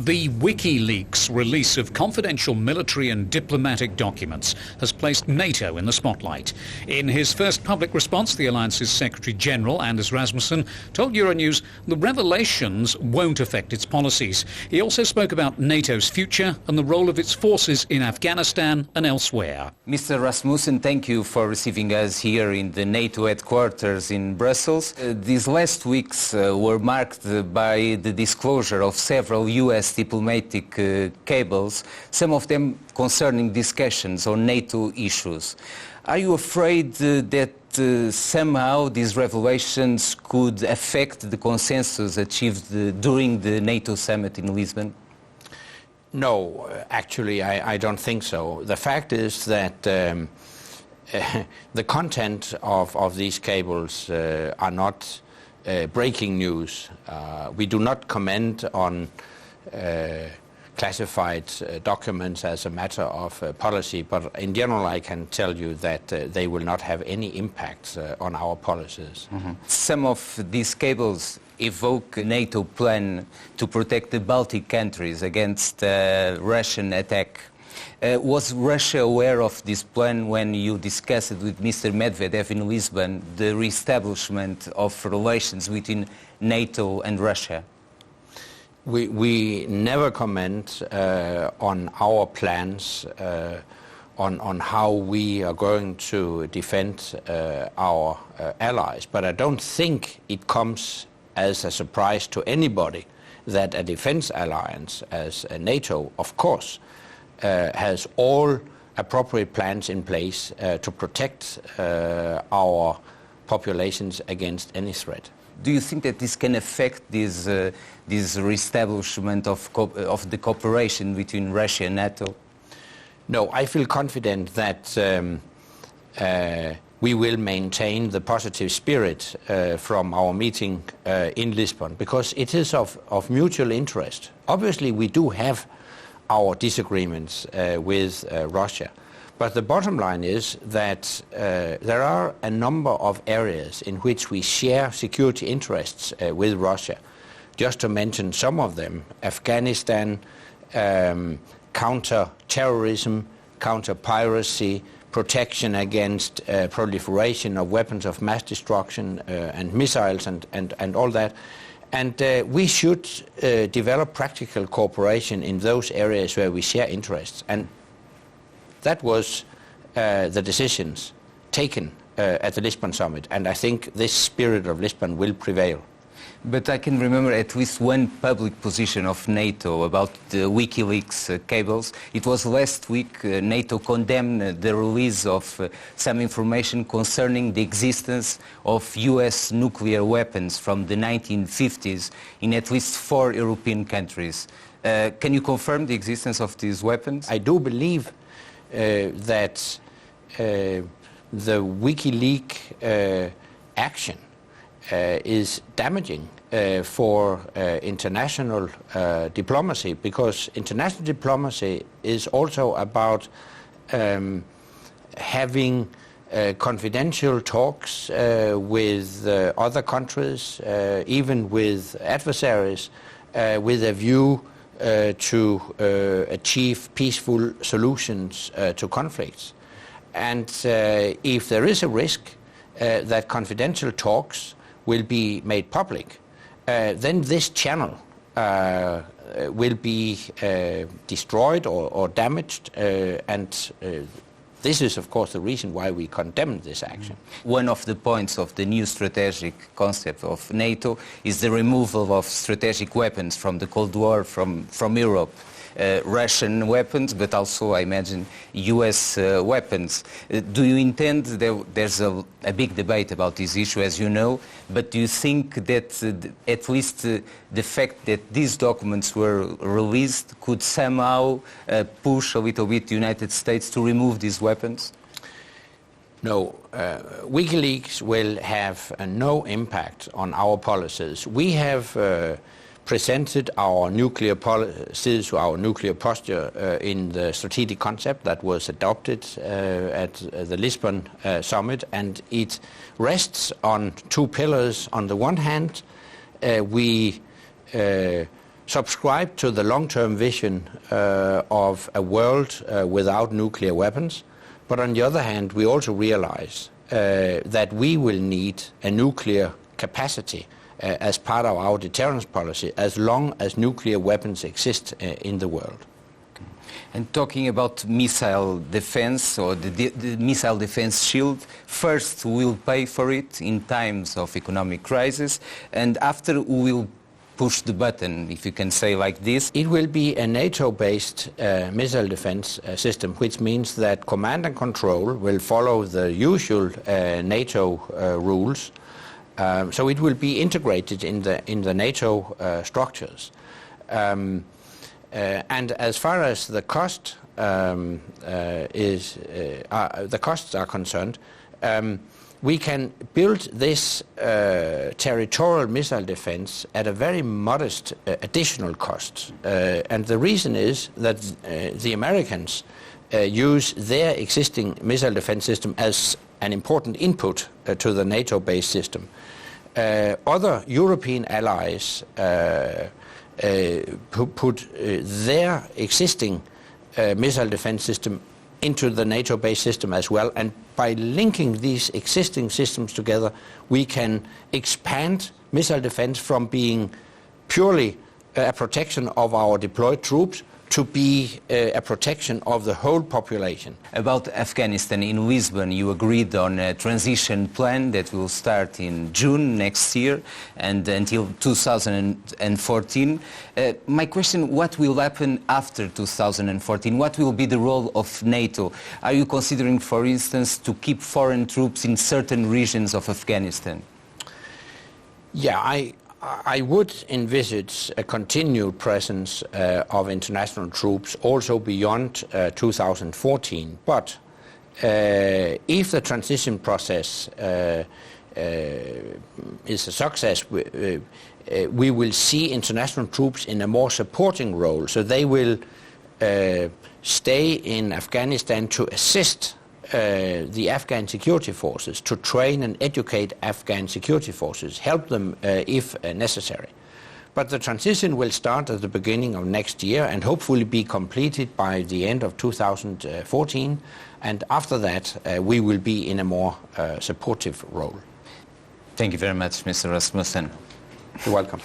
The Wikileaks release of confidential military and diplomatic documents has placed NATO in the spotlight. In his first public response, the alliance's Secretary-General, Anders Rassmussen, told Euronews the revelations won't affect its policies. He also spoke about NATO's future and the role of its forces in Afghanistan and elsewhere. Mr. Rassmussen, thank you for receiving us here in the NATO headquarters in Brussels. These last weeks were marked by the disclosure of several US diplomatic cables, some of them concerning discussions on NATO issues. Are you afraid that somehow these revelations could affect the consensus achieved during the NATO summit in Lisbon? No, actually, I don't think so. The fact is that the content of these cables are not breaking news. We do not comment on classified documents as a matter of policy, but in general I can tell you that they will not have any impact on our policies. Mm-hmm. Some of these cables evoke a NATO plan to protect the Baltic countries against Russian attack. Was Russia aware of this plan when you discussed it with Mr. Medvedev in Lisbon, the re-establishment of relations between NATO and Russia? We never comment on our plans, on how we are going to defend our allies. But I don't think it comes as a surprise to anybody that a defense alliance as NATO, of course, has all appropriate plans in place to protect our populations against any threat. Do you think that this can affect this re-establishment of the cooperation between Russia and NATO? No, I feel confident that we will maintain the positive spirit from our meeting in Lisbon, because it is of mutual interest. Obviously, we do have our disagreements with Russia. But the bottom line is that there are a number of areas in which we share security interests with Russia. Just to mention some of them: Afghanistan, counter-terrorism, counter-piracy, protection against proliferation of weapons of mass destruction and missiles and all that. And we should develop practical cooperation in those areas where we share interests. And that was the decisions taken at the Lisbon summit, and I think this spirit of Lisbon will prevail. But I can remember at least one public position of NATO about the Wikileaks cables. It was last week NATO condemned the release of some information concerning the existence of US nuclear weapons from the 1950s in at least 4 European countries. Can you confirm the existence of these weapons? I do believe that the WikiLeaks action is damaging for international diplomacy, because international diplomacy is also about having confidential talks with other countries, even with adversaries, with a view to achieve peaceful solutions to conflicts. And if there is a risk that confidential talks will be made public, then this channel will be destroyed or damaged, and this is, of course, the reason why we condemn this action. One of the points of the new strategic concept of NATO is the removal of strategic weapons from the Cold War from Europe. Russian weapons, but also, I imagine, US weapons. Do you intend, there's a big debate about this issue, as you know, but do you think that at least the fact that these documents were released could somehow push a little bit the United States to remove these weapons? No, WikiLeaks will have no impact on our policies. We have presented our nuclear policies, our nuclear posture in the strategic concept that was adopted at the Lisbon summit, and it rests on 2 pillars. On the one hand, we subscribe to the long-term vision of a world without nuclear weapons, but on the other hand, we also realize that we will need a nuclear capacity as part of our deterrence policy as long as nuclear weapons exist in the world. And talking about missile defense, or the missile defense shield, first we will pay for it in times of economic crisis, and after we will push the button, if you can say like this. It will be a NATO-based missile defense system, which means that command and control will follow the usual NATO rules. So it will be integrated in the NATO structures. And as far as the cost the costs are concerned, we can build this territorial missile defense at a very modest additional cost. And the reason is that the Americans use their existing missile defense system as an important input to the NATO-based system. Other European allies put their existing missile defense system into the NATO-based system as well, and by linking these existing systems together, we can expand missile defense from being purely a protection of our deployed troops to be a protection of the whole population. About Afghanistan, in Lisbon you agreed on a transition plan that will start in June next year and until 2014. My question, what will happen after 2014? What will be the role of NATO? Are you considering, for instance, to keep foreign troops in certain regions of Afghanistan? Yeah, I would envisage a continued presence of international troops also beyond 2014. But if the transition process is a success, we will see international troops in a more supporting role. So they will stay in Afghanistan to assist the Afghan security forces, to train and educate Afghan security forces, help them if necessary. But the transition will start at the beginning of next year and hopefully be completed by the end of 2014. And after that, we will be in a more supportive role. Thank you very much, Mr. Rassmussen. You're welcome.